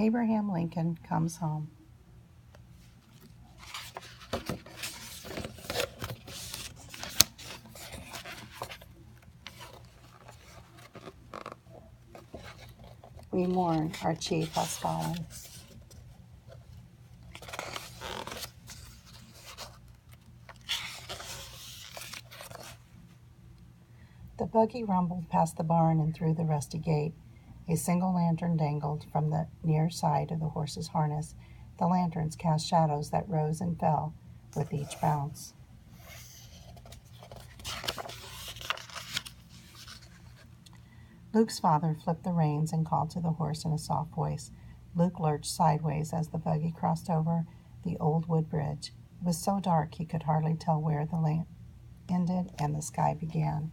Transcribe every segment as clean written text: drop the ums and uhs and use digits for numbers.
Abraham Lincoln comes home. We mourn our chief has fallen. The buggy rumbled past the barn and through the rusty gate. A single lantern dangled from the near side of the horse's harness. The lanterns cast shadows that rose and fell with each bounce. Luke's father flipped the reins and called to the horse in a soft voice. Luke lurched sideways as the buggy crossed over the old wood bridge. It was so dark he could hardly tell where the land ended and the sky began.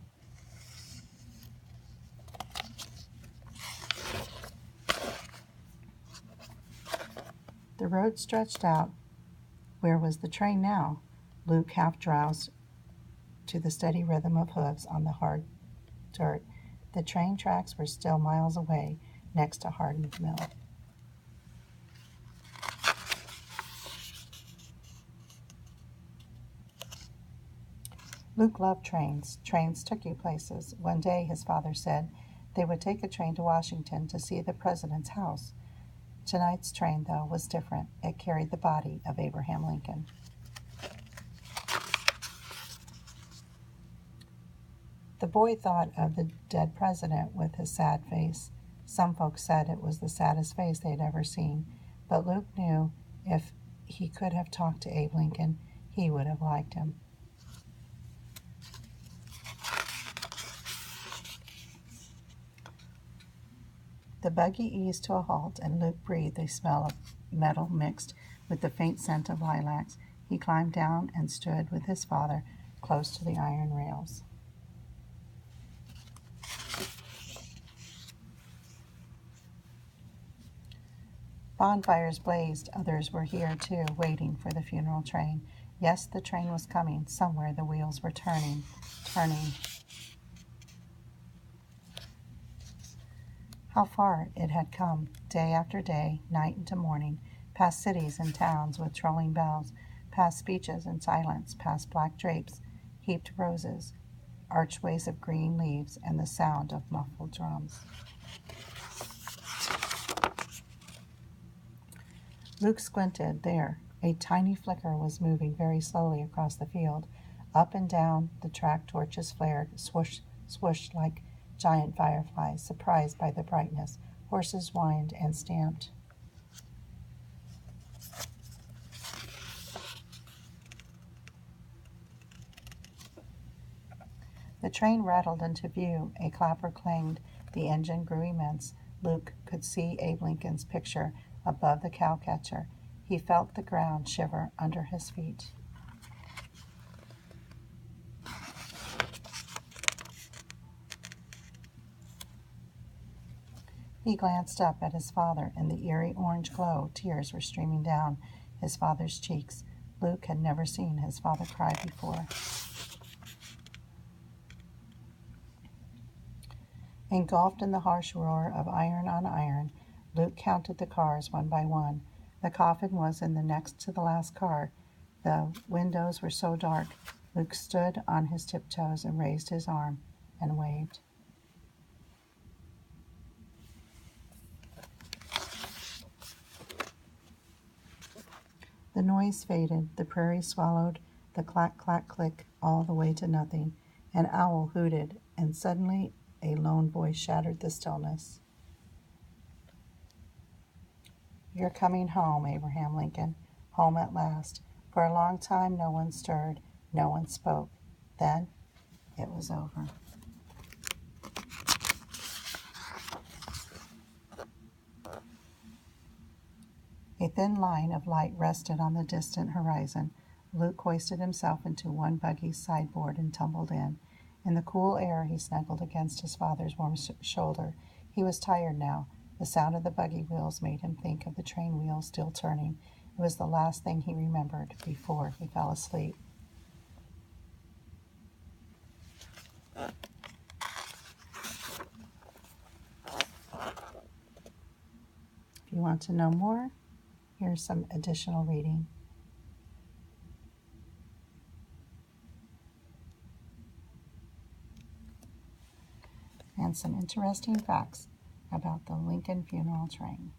The road stretched out. Where was the train now? Luke half drowsed to the steady rhythm of hoofs on the hard dirt. The train tracks were still miles away, next to Hardin's mill. Luke loved trains. Trains took you places. One day, his father said, they would take a train to Washington to see the president's house. Tonight's train, though, was different. It carried the body of Abraham Lincoln. The boy thought of the dead president with his sad face. Some folks said it was the saddest face they had ever seen, but Luke knew if he could have talked to Abe Lincoln, he would have liked him. The buggy eased to a halt, and Luke breathed a smell of metal mixed with the faint scent of lilacs. He climbed down and stood with his father close to the iron rails. Bonfires blazed. Others were here, too, waiting for the funeral train. Yes, the train was coming. Somewhere the wheels were turning. How far it had come, day after day, night into morning, past cities and towns with trolling bells, past speeches and silence, past black drapes, heaped roses, archways of green leaves, and the sound of muffled drums. Luke squinted. There, a tiny flicker was moving very slowly across the field. Up and down the track torches flared, swoosh, swoosh like giant fireflies. Surprised by the brightness, horses whined and stamped. The train rattled into view. A clapper clanged. The engine grew immense. Luke could see Abe Lincoln's picture above the cowcatcher. He felt the ground shiver under his feet. He glanced up at his father. In the eerie orange glow, tears were streaming down his father's cheeks. Luke had never seen his father cry before. Engulfed in the harsh roar of iron on iron, Luke counted the cars one by one. The coffin was in the next to the last car. The windows were so dark, Luke stood on his tiptoes and raised his arm and waved. The noise faded. The prairie swallowed the clack, clack, click all the way to nothing. An owl hooted, and suddenly a lone voice shattered the stillness. You're coming home, Abraham Lincoln, home at last. For a long time no one stirred, no one spoke. Then it was over. A thin line of light rested on the distant horizon. Luke hoisted himself into one buggy's sideboard and tumbled in. In the cool air, he snuggled against his father's warm shoulder. He was tired now. The sound of the buggy wheels made him think of the train wheels still turning. It was the last thing he remembered before he fell asleep. If you want to know more, here's some additional reading. And some interesting facts about the Lincoln funeral train.